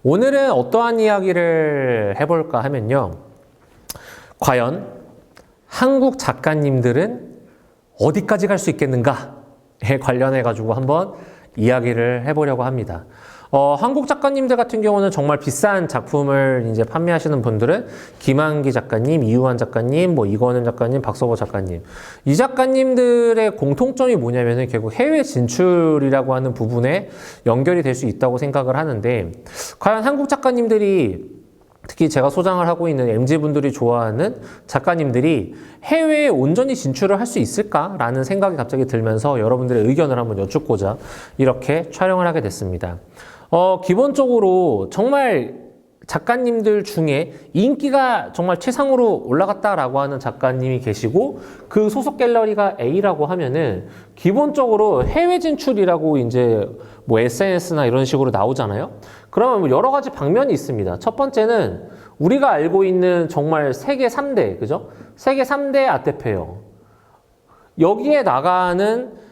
오늘은 어떠한 이야기를 해볼까 하면요. 과연 한국 작가님들은 어디까지 갈 수 있겠는가에 관련해가지고 한번 이야기를 해보려고 합니다. 한국 작가님들 같은 경우는 정말 비싼 작품을 이제 판매하시는 분들은 김한기 작가님, 이유한 작가님, 이건은 작가님, 박서보 작가님. 이 작가님들의 공통점이 뭐냐면은 결국 해외 진출이라고 하는 부분에 연결이 될 수 있다고 생각을 하는데, 과연 한국 작가님들이 특히 제가 소장을 하고 있는 MZ분들이 좋아하는 작가님들이 해외에 온전히 진출을 할 수 있을까라는 생각이 갑자기 들면서 여러분들의 의견을 한번 여쭙고자 이렇게 촬영을 하게 됐습니다. 기본적으로 정말 작가님들 중에 인기가 정말 최상으로 올라갔다라고 하는 작가님이 계시고 그 소속 갤러리가 A라고 하면은 기본적으로 해외 진출이라고 이제 SNS나 이런 식으로 나오잖아요. 그러면 여러 가지 방면이 있습니다. 첫 번째는 우리가 알고 있는 정말 세계 3대, 그죠? 세계 3대 아트페어. 여기에 나가는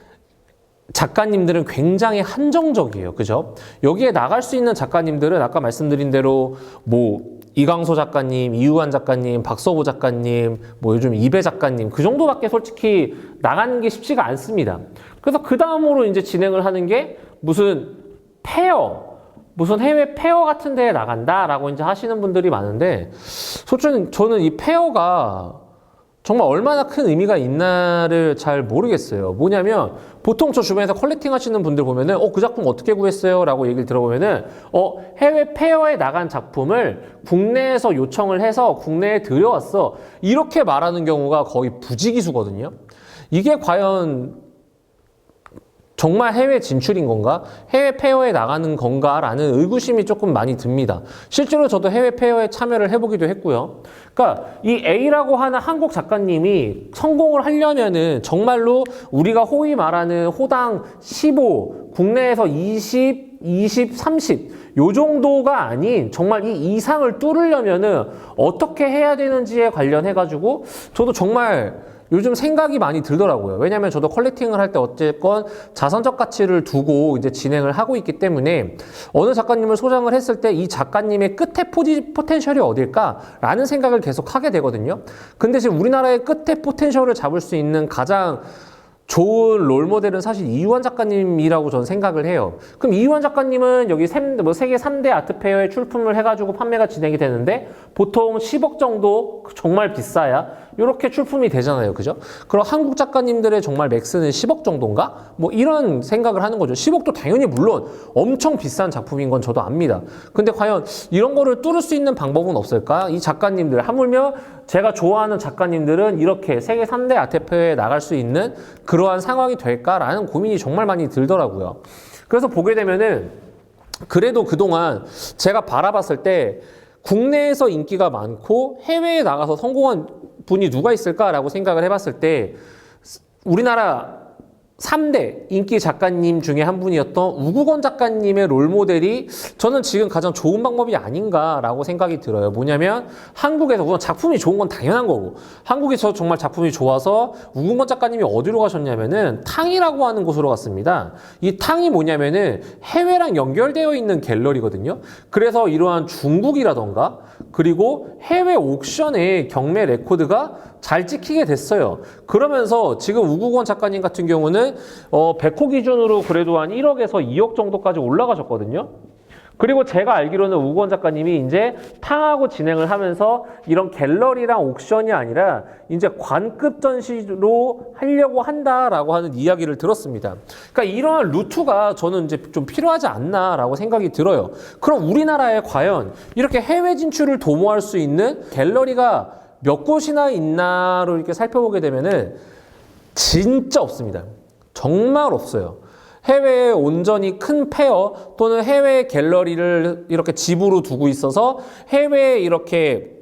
작가님들은 굉장히 한정적이에요. 그죠? 여기에 나갈 수 있는 작가님들은 아까 말씀드린 대로 이강소 작가님, 이유한 작가님, 박서보 작가님, 요즘 이배 작가님 그 정도밖에 솔직히 나가는 게 쉽지가 않습니다. 그래서 그 다음으로 이제 진행을 하는 게 무슨 해외 페어 같은 데에 나간다라고 이제 하시는 분들이 많은데, 솔직히 저는 이 페어가 정말 얼마나 큰 의미가 있나를 잘 모르겠어요. 뭐냐면 보통 저 주변에서 컬렉팅 하시는 분들 보면은 그 작품 어떻게 구했어요? 라고 얘기를 들어보면은 해외 페어에 나간 작품을 국내에서 요청을 해서 국내에 들여왔어. 이렇게 말하는 경우가 거의 부지기수거든요. 이게 과연 정말 해외 진출인 건가? 해외 페어에 나가는 건가? 라는 의구심이 조금 많이 듭니다. 실제로 저도 해외 페어에 참여를 해보기도 했고요. 그러니까 이 A라고 하는 한국 작가님이 성공을 하려면은 정말로 우리가 호위 말하는 호당 15, 국내에서 20, 20, 30, 요 정도가 아닌 정말 이 이상을 뚫으려면은 어떻게 해야 되는지에 관련해가지고 저도 정말 요즘 생각이 많이 들더라고요. 왜냐면 저도 컬렉팅을 할 때 어쨌건 자선적 가치를 두고 이제 진행을 하고 있기 때문에 어느 작가님을 소장을 했을 때 이 작가님의 끝에 포텐셜이 어딜까라는 생각을 계속 하게 되거든요. 근데 지금 우리나라의 끝에 포텐셜을 잡을 수 있는 가장 좋은 롤모델은 사실 이유한 작가님이라고 저는 생각을 해요. 그럼 이유한 작가님은 여기 세계 3대 아트페어에 출품을 해가지고 판매가 진행이 되는데 보통 10억 정도 정말 비싸야 이렇게 출품이 되잖아요. 그죠? 그럼 한국 작가님들의 정말 맥스는 10억 정도인가? 이런 생각을 하는 거죠. 10억도 당연히 물론 엄청 비싼 작품인 건 저도 압니다. 근데 과연 이런 거를 뚫을 수 있는 방법은 없을까? 이 작가님들, 하물며 제가 좋아하는 작가님들은 이렇게 세계 3대 아트페어에 나갈 수 있는 그러한 상황이 될까라는 고민이 정말 많이 들더라고요. 그래서 보게 되면은 그래도 그동안 제가 바라봤을 때 국내에서 인기가 많고 해외에 나가서 성공한 분이 누가 있을까라고 생각을 해봤을 때 우리나라 3대 인기 작가님 중에 한 분이었던 우국원 작가님의 롤모델이 저는 지금 가장 좋은 방법이 아닌가라고 생각이 들어요. 뭐냐면 한국에서 우선 작품이 좋은 건 당연한 거고, 한국에서 정말 작품이 좋아서 우국원 작가님이 어디로 가셨냐면은 탕이라고 하는 곳으로 갔습니다. 이 탕이 뭐냐면은 해외랑 연결되어 있는 갤러리거든요. 그래서 이러한 중국이라던가 그리고 해외 옥션의 경매 레코드가 잘 찍히게 됐어요. 그러면서 지금 우국원 작가님 같은 경우는 백호 기준으로 그래도 한 1억에서 2억 정도까지 올라가셨거든요. 그리고 제가 알기로는 우국원 작가님이 이제 탕하고 진행을 하면서 이런 갤러리랑 옥션이 아니라 이제 관급 전시로 하려고 한다라고 하는 이야기를 들었습니다. 그러니까 이러한 루트가 저는 이제 좀 필요하지 않나라고 생각이 들어요. 그럼 우리나라에 과연 이렇게 해외 진출을 도모할 수 있는 갤러리가 몇 곳이나 있나로 이렇게 살펴보게 되면은 진짜 없습니다. 정말 없어요. 해외에 온전히 큰 페어 또는 해외 갤러리를 이렇게 집으로 두고 있어서 해외에 이렇게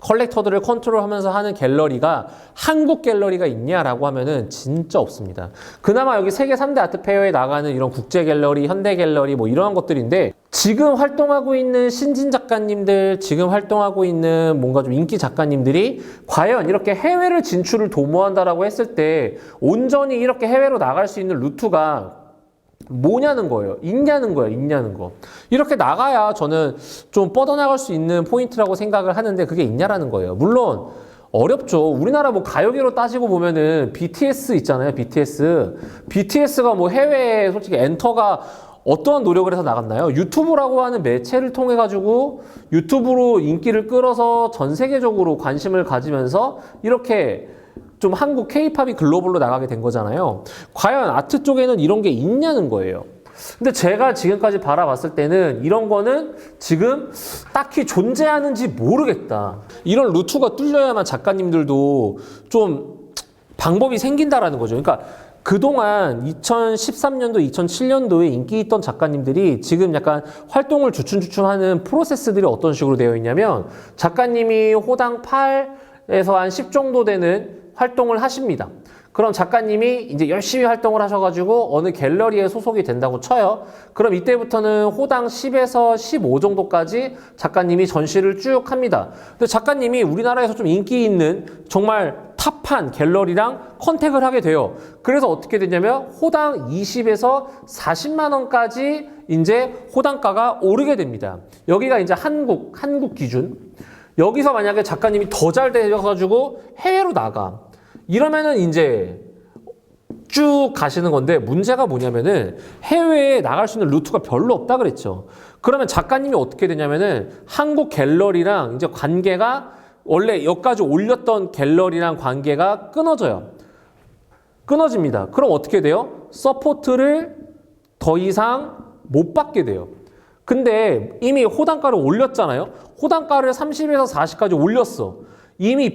컬렉터들을 컨트롤하면서 하는 갤러리가 한국 갤러리가 있냐라고 하면은 진짜 없습니다. 그나마 여기 세계 3대 아트페어에 나가는 이런 국제 갤러리, 현대 갤러리 이러한 것들인데 지금 활동하고 있는 신진 작가님들, 지금 활동하고 있는 뭔가 좀 인기 작가님들이 과연 이렇게 해외를 진출을 도모한다라고 했을 때 온전히 이렇게 해외로 나갈 수 있는 루트가 뭐냐는 거예요. 있냐는 거예요. 있냐는 거. 이렇게 나가야 저는 좀 뻗어나갈 수 있는 포인트라고 생각을 하는데 그게 있냐라는 거예요. 물론 어렵죠. 우리나라 뭐 가요계로 따지고 보면은 BTS 있잖아요. BTS가 뭐 해외에 솔직히 엔터가 어떠한 노력을 해서 나갔나요? 유튜브라고 하는 매체를 통해 가지고 유튜브로 인기를 끌어서 전 세계적으로 관심을 가지면서 이렇게 좀 한국 K-팝이 글로벌로 나가게 된 거잖아요. 과연 아트 쪽에는 이런 게 있냐는 거예요. 근데 제가 지금까지 바라봤을 때는 이런 거는 지금 딱히 존재하는지 모르겠다. 이런 루트가 뚫려야만 작가님들도 좀 방법이 생긴다라는 거죠. 그러니까 그동안 2013년도, 2007년도에 인기 있던 작가님들이 지금 약간 활동을 주춤주춤하는 프로세스들이 어떤 식으로 되어 있냐면 작가님이 호당 8에서 한 10 정도 되는 활동을 하십니다. 그럼 작가님이 이제 열심히 활동을 하셔가지고 어느 갤러리에 소속이 된다고 쳐요. 그럼 이때부터는 호당 10에서 15 정도까지 작가님이 전시를 쭉 합니다. 근데 작가님이 우리나라에서 좀 인기 있는 정말 탑한 갤러리랑 컨택을 하게 돼요. 그래서 어떻게 되냐면 호당 20에서 40만 원까지 이제 호당가가 오르게 됩니다. 여기가 이제 한국 기준. 여기서 만약에 작가님이 더 잘 되셔가지고 해외로 나가. 이러면은 이제 쭉 가시는 건데 문제가 뭐냐면은 해외에 나갈 수 있는 루트가 별로 없다 그랬죠. 그러면 작가님이 어떻게 되냐면은 한국 갤러리랑 이제 관계가 원래 여기까지 올렸던 갤러리랑 관계가 끊어집니다. 그럼 어떻게 돼요? 서포트를 더 이상 못 받게 돼요. 근데 이미 호당가를 올렸잖아요. 호당가를 30에서 40까지 올렸어. 이미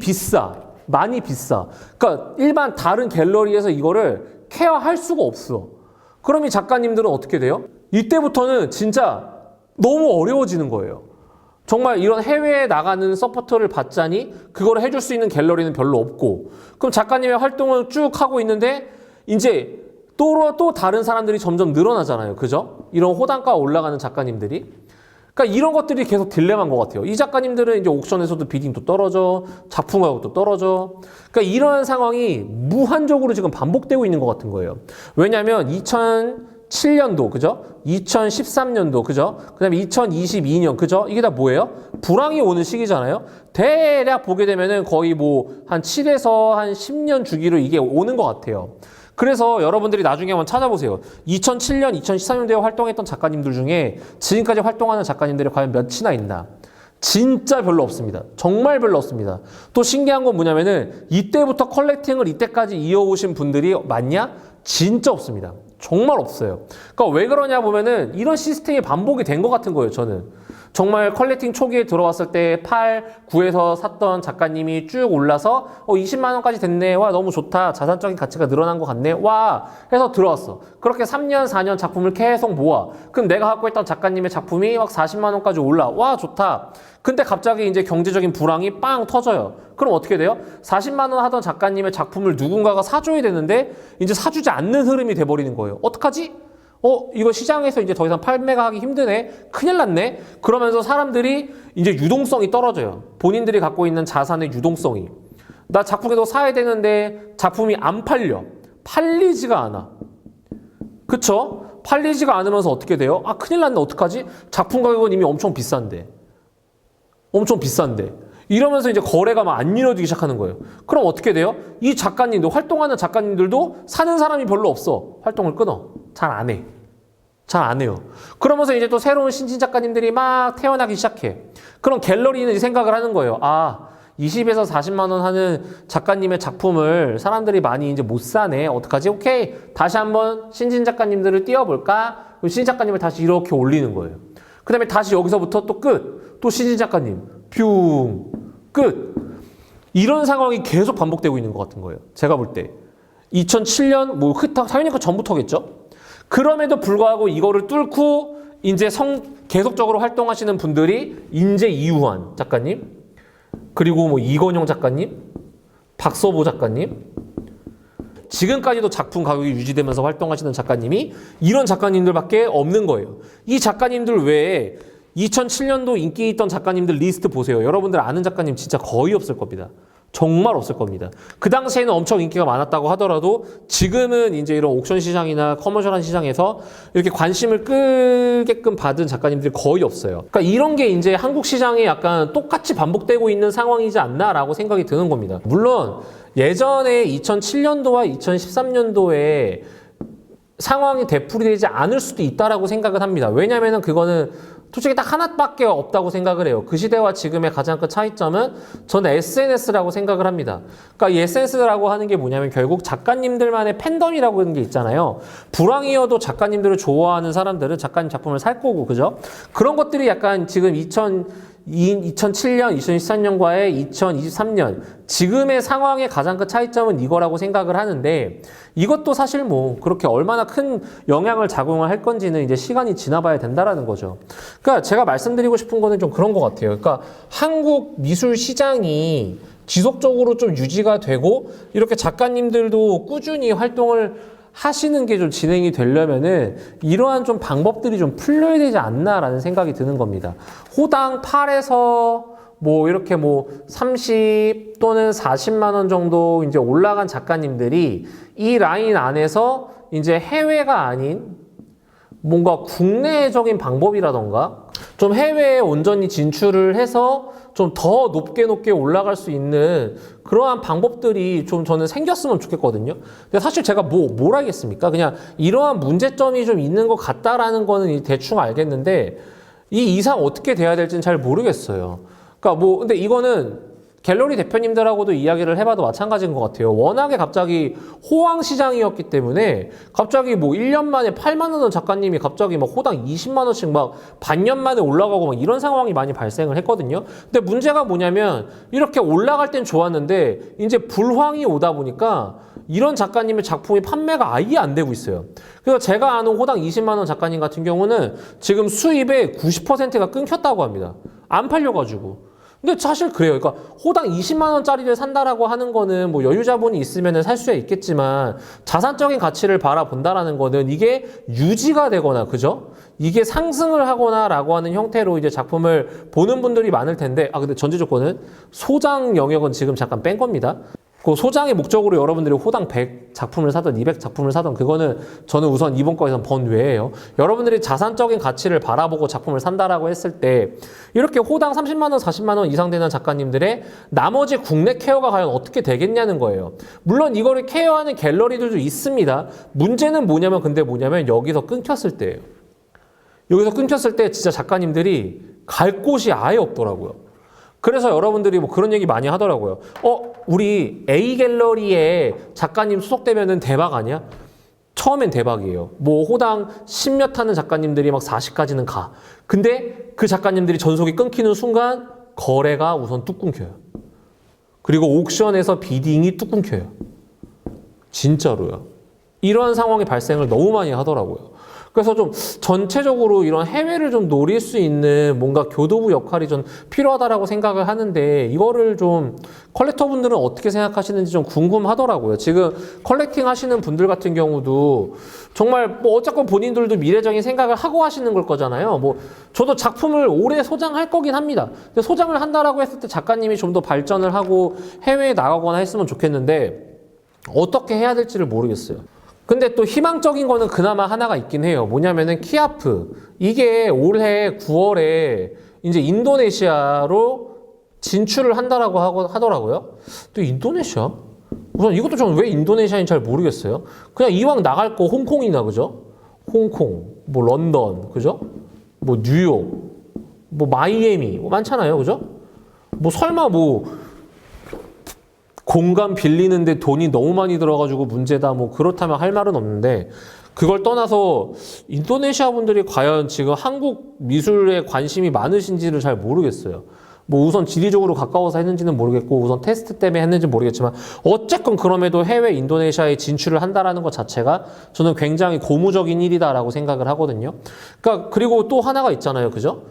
많이 비싸. 그러니까 일반 다른 갤러리에서 이거를 케어할 수가 없어. 그럼 이 작가님들은 어떻게 돼요? 이때부터는 진짜 너무 어려워지는 거예요. 정말 이런 해외에 나가는 서포터를 받자니 그거를 해줄 수 있는 갤러리는 별로 없고, 그럼 작가님의 활동을 쭉 하고 있는데 이제 또 다른 사람들이 점점 늘어나잖아요. 그죠? 이런 호당가 올라가는 작가님들이. 그러니까 이런 것들이 계속 딜레마인 것 같아요. 이 작가님들은 이제 옥션에서도 비딩도 떨어져, 작품 가격도 떨어져. 그러니까 이런 상황이 무한적으로 지금 반복되고 있는 것 같은 거예요. 왜냐하면 2007년도, 그죠? 2013년도, 그죠? 그 다음에 2022년, 그죠? 이게 다 뭐예요? 불황이 오는 시기잖아요? 대략 보게 되면은 거의 뭐 한 7에서 한 10년 주기로 이게 오는 것 같아요. 그래서 여러분들이 나중에 한번 찾아보세요. 2007년, 2013년도에 활동했던 작가님들 중에 지금까지 활동하는 작가님들이 과연 몇이나 있나? 진짜 별로 없습니다. 정말 별로 없습니다. 또 신기한 건 뭐냐면은 이때부터 컬렉팅을 이때까지 이어오신 분들이 많냐? 진짜 없습니다. 정말 없어요. 그러니까 왜 그러냐 보면은 이런 시스템이 반복이 된 것 같은 거예요, 저는. 정말 컬렉팅 초기에 들어왔을 때 8, 9에서 샀던 작가님이 쭉 올라서 20만 원까지 됐네. 와, 너무 좋다. 자산적인 가치가 늘어난 것 같네. 와, 해서 들어왔어. 그렇게 3년, 4년 작품을 계속 모아. 그럼 내가 갖고 있던 작가님의 작품이 막 40만 원까지 올라. 와, 좋다. 근데 갑자기 이제 경제적인 불황이 빵 터져요. 그럼 어떻게 돼요? 40만 원 하던 작가님의 작품을 누군가가 사줘야 되는데 이제 사주지 않는 흐름이 돼버리는 거예요. 어떡하지? 이거 시장에서 이제 더 이상 판매가 하기 힘드네? 큰일 났네? 그러면서 사람들이 이제 유동성이 떨어져요. 본인들이 갖고 있는 자산의 유동성이. 나 작품에도 사야 되는데 작품이 안 팔려. 팔리지가 않아. 그쵸? 팔리지가 않으면서 어떻게 돼요? 아, 큰일 났네. 어떡하지? 작품 가격은 이미 엄청 비싼데. 이러면서 이제 거래가 막 안 이루어지기 시작하는 거예요. 그럼 어떻게 돼요? 이 작가님도, 활동하는 작가님들도 사는 사람이 별로 없어. 활동을 끊어. 잘 안 해요. 그러면서 이제 또 새로운 신진 작가님들이 막 태어나기 시작해. 그럼 갤러리는 이 생각을 하는 거예요. 아, 20에서 40만 원 하는 작가님의 작품을 사람들이 많이 이제 못 사네. 어떡하지? 오케이. 다시 한번 신진 작가님들을 띄워볼까? 그럼 신진 작가님을 다시 이렇게 올리는 거예요. 그 다음에 다시 여기서부터 또 끝. 또 신진 작가님. 끝. 이런 상황이 계속 반복되고 있는 것 같은 거예요. 제가 볼 때. 2007년, 당연히 그 전부터겠죠? 그럼에도 불구하고 이거를 뚫고 이제 계속적으로 활동하시는 분들이 인제 이우환 작가님, 그리고 뭐 이건영 작가님, 박서보 작가님, 지금까지도 작품 가격이 유지되면서 활동하시는 작가님이 이런 작가님들밖에 없는 거예요. 이 작가님들 외에 2007년도 인기 있던 작가님들 리스트 보세요. 여러분들 아는 작가님 진짜 거의 없을 겁니다. 정말 없을 겁니다. 그 당시에는 엄청 인기가 많았다고 하더라도 지금은 이제 이런 옥션 시장이나 커머셜한 시장에서 이렇게 관심을 끌게끔 받은 작가님들이 거의 없어요. 그러니까 이런 게 이제 한국 시장에 약간 똑같이 반복되고 있는 상황이지 않나라고 생각이 드는 겁니다. 물론 예전에 2007년도와 2013년도에 상황이 되풀이되지 않을 수도 있다라고 생각을 합니다. 왜냐면은 그거는 솔직히 딱 하나밖에 없다고 생각을 해요. 그 시대와 지금의 가장 큰 차이점은 저는 SNS라고 생각을 합니다. 그러니까 이 SNS라고 하는 게 뭐냐면 결국 작가님들만의 팬덤이라고 하는 게 있잖아요. 불황이어도 작가님들을 좋아하는 사람들은 작가님 작품을 살 거고, 그죠? 그런 것들이 약간 지금 2007년, 2013년과의 2023년 지금의 상황의 가장 큰 차이점은 이거라고 생각을 하는데, 이것도 사실 뭐 그렇게 얼마나 큰 영향을 작용을 할 건지는 이제 시간이 지나봐야 된다라는 거죠. 그러니까 제가 말씀드리고 싶은 거는 좀 그런 것 같아요. 그러니까 한국 미술 시장이 지속적으로 좀 유지가 되고 이렇게 작가님들도 꾸준히 활동을 하시는 게 좀 진행이 되려면은 이러한 좀 방법들이 좀 풀려야 되지 않나라는 생각이 드는 겁니다. 호당 8에서 뭐 이렇게 뭐 30 또는 40만 원 정도 이제 올라간 작가님들이 이 라인 안에서 이제 해외가 아닌 뭔가 국내적인 방법이라던가 좀 해외에 온전히 진출을 해서 좀 더 높게 올라갈 수 있는 그러한 방법들이 좀 저는 생겼으면 좋겠거든요. 근데 사실 제가 뭘 알겠습니까? 그냥 이러한 문제점이 좀 있는 것 같다라는 거는 대충 알겠는데 이 이상 어떻게 돼야 될지는 잘 모르겠어요. 그러니까 뭐 근데 이거는 갤러리 대표님들하고도 이야기를 해봐도 마찬가지인 것 같아요. 워낙에 갑자기 호황 시장이었기 때문에 갑자기 뭐 1년 만에 8만 원 작가님이 갑자기 막 호당 20만 원씩 막 반년 만에 올라가고 막 이런 상황이 많이 발생을 했거든요. 근데 문제가 뭐냐면 이렇게 올라갈 땐 좋았는데 이제 불황이 오다 보니까 이런 작가님의 작품이 판매가 아예 안 되고 있어요. 그래서 제가 아는 호당 20만 원 작가님 같은 경우는 지금 수입의 90%가 끊겼다고 합니다. 안 팔려가지고. 근데 사실 그래요. 그러니까 호당 20만 원짜리를 산다라고 하는 거는 뭐 여유 자본이 있으면 살 수야 있겠지만 자산적인 가치를 바라본다라는 거는 이게 유지가 되거나, 그죠? 이게 상승을 하거나라고 하는 형태로 이제 작품을 보는 분들이 많을 텐데, 근데 전제 조건은 소장 영역은 지금 잠깐 뺀 겁니다. 그 소장의 목적으로 여러분들이 호당 100 작품을 사든 200 작품을 사든 그거는 저는 우선 이번 거에선 번외예요. 여러분들이 자산적인 가치를 바라보고 작품을 산다라고 했을 때 이렇게 호당 30만 원, 40만 원 이상 되는 작가님들의 나머지 국내 케어가 과연 어떻게 되겠냐는 거예요. 물론 이거를 케어하는 갤러리들도 있습니다. 문제는 뭐냐면 여기서 끊겼을 때예요. 여기서 끊겼을 때 진짜 작가님들이 갈 곳이 아예 없더라고요. 그래서 여러분들이 뭐 그런 얘기 많이 하더라고요. 우리 A 갤러리에 작가님 소속되면은 대박 아니야? 처음엔 대박이에요. 뭐 호당 10몇 하는 작가님들이 막 40까지는 가. 근데 그 작가님들이 전속이 끊기는 순간 거래가 우선 뚝 끊겨요. 그리고 옥션에서 비딩이 뚝 끊겨요. 진짜로요. 이런 상황이 발생을 너무 많이 하더라고요. 그래서 좀 전체적으로 이런 해외를 좀 노릴 수 있는 뭔가 교도부 역할이 좀 필요하다라고 생각을 하는데 이거를 좀 컬렉터 분들은 어떻게 생각하시는지 좀 궁금하더라고요. 지금 컬렉팅 하시는 분들 같은 경우도 정말 뭐 어쨌건 본인들도 미래적인 생각을 하고 하시는 걸 거잖아요. 뭐 저도 작품을 오래 소장할 거긴 합니다. 근데 소장을 한다라고 했을 때 작가님이 좀 더 발전을 하고 해외에 나가거나 했으면 좋겠는데 어떻게 해야 될지를 모르겠어요. 근데 또 희망적인 거는 그나마 하나가 있긴 해요. 뭐냐면은 키아프. 이게 올해 9월에 이제 인도네시아로 진출을 한다라고 하더라고요. 또 인도네시아? 우선 이것도 저는 왜 인도네시아인지 잘 모르겠어요. 그냥 이왕 나갈 거 홍콩이나, 그죠? 홍콩, 뭐 런던, 그죠? 뭐 뉴욕, 뭐 마이애미, 뭐 많잖아요, 그죠? 뭐 설마 뭐 공간 빌리는데 돈이 너무 많이 들어가지고 문제다, 뭐 그렇다면 할 말은 없는데, 그걸 떠나서 인도네시아 분들이 과연 지금 한국 미술에 관심이 많으신지를 잘 모르겠어요. 뭐 우선 지리적으로 가까워서 했는지는 모르겠고 우선 테스트 때문에 했는지 모르겠지만 어쨌건 그럼에도 해외 인도네시아에 진출을 한다라는 것 자체가 저는 굉장히 고무적인 일이다라고 생각을 하거든요. 그러니까 그리고 또 하나가 있잖아요, 그죠?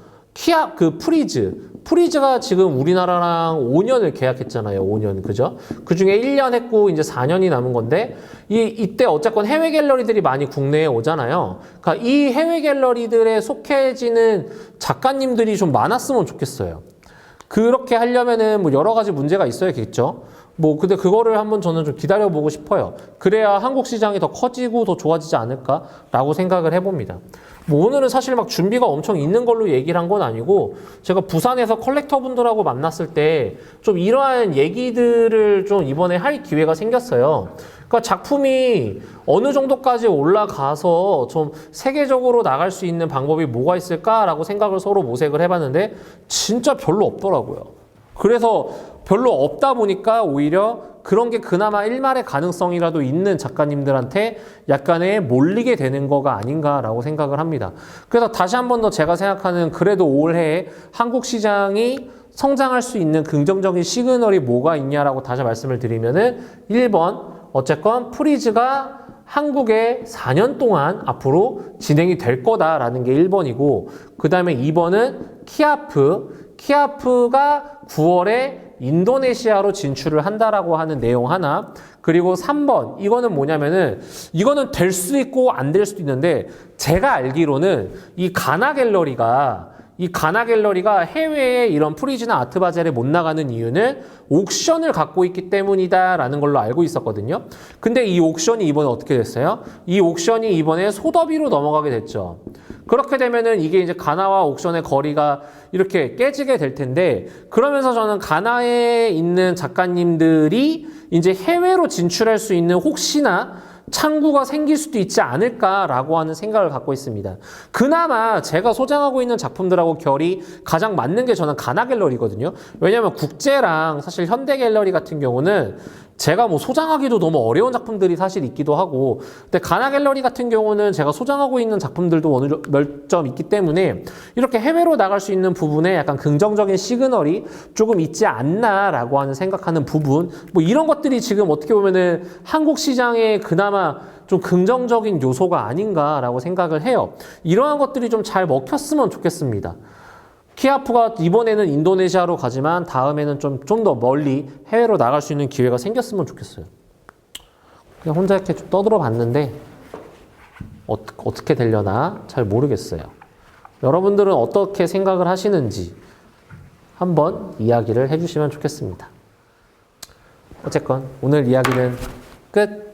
프리즈가 지금 우리나라랑 5년을 계약했잖아요. 5년, 그죠? 그 중에 1년 했고 이제 4년이 남은 건데 이때 어쨌건 해외 갤러리들이 많이 국내에 오잖아요. 그러니까 이 해외 갤러리들에 속해지는 작가님들이 좀 많았으면 좋겠어요. 그렇게 하려면은 뭐 여러 가지 문제가 있어야겠죠. 뭐 근데 그거를 한번 저는 좀 기다려보고 싶어요. 그래야 한국 시장이 더 커지고 더 좋아지지 않을까라고 생각을 해봅니다. 뭐 오늘은 사실 막 준비가 엄청 있는 걸로 얘기를 한 건 아니고 제가 부산에서 컬렉터 분들하고 만났을 때 좀 이러한 얘기들을 좀 이번에 할 기회가 생겼어요. 그러니까 작품이 어느 정도까지 올라가서 좀 세계적으로 나갈 수 있는 방법이 뭐가 있을까라고 생각을 서로 모색을 해봤는데 진짜 별로 없더라고요. 그래서 별로 없다 보니까 오히려 그런 게 그나마 일말의 가능성이라도 있는 작가님들한테 약간의 몰리게 되는 거가 아닌가라고 생각을 합니다. 그래서 다시 한 번 더 제가 생각하는 그래도 올해 한국 시장이 성장할 수 있는 긍정적인 시그널이 뭐가 있냐라고 다시 말씀을 드리면은 1번 어쨌건 프리즈가 한국에 4년 동안 앞으로 진행이 될 거다라는 게 1번이고 그 다음에 2번은 키아프가 9월에 인도네시아로 진출을 한다라고 하는 내용 하나 그리고 3번 이거는 뭐냐면은 이거는 될 수도 있고 안 될 수도 있는데 제가 알기로는 이 가나 갤러리가 해외에 이런 프리즈나 아트바젤에 못 나가는 이유는 옥션을 갖고 있기 때문이다라는 걸로 알고 있었거든요. 근데 이 옥션이 이번에 어떻게 됐어요? 이 옥션이 이번에 소더비로 넘어가게 됐죠. 그렇게 되면은 이게 이제 가나와 옥션의 거리가 이렇게 깨지게 될 텐데 그러면서 저는 가나에 있는 작가님들이 이제 해외로 진출할 수 있는 혹시나 창구가 생길 수도 있지 않을까라고 하는 생각을 갖고 있습니다. 그나마 제가 소장하고 있는 작품들하고 결이 가장 맞는 게 저는 가나 갤러리거든요. 왜냐하면 국제랑 사실 현대 갤러리 같은 경우는 제가 뭐 소장하기도 너무 어려운 작품들이 사실 있기도 하고 근데 가나 갤러리 같은 경우는 제가 소장하고 있는 작품들도 어느 몇 점 있기 때문에 이렇게 해외로 나갈 수 있는 부분에 약간 긍정적인 시그널이 조금 있지 않나라고 하는 생각하는 부분 뭐 이런 것들이 지금 어떻게 보면은 한국 시장에 그나마 좀 긍정적인 요소가 아닌가라고 생각을 해요. 이러한 것들이 좀 잘 먹혔으면 좋겠습니다. 키아프가 이번에는 인도네시아로 가지만 다음에는 좀 더 멀리 해외로 나갈 수 있는 기회가 생겼으면 좋겠어요. 그냥 혼자 이렇게 좀 떠들어 봤는데 어떻게 되려나 잘 모르겠어요. 여러분들은 어떻게 생각을 하시는지 한번 이야기를 해주시면 좋겠습니다. 어쨌건 오늘 이야기는 끝!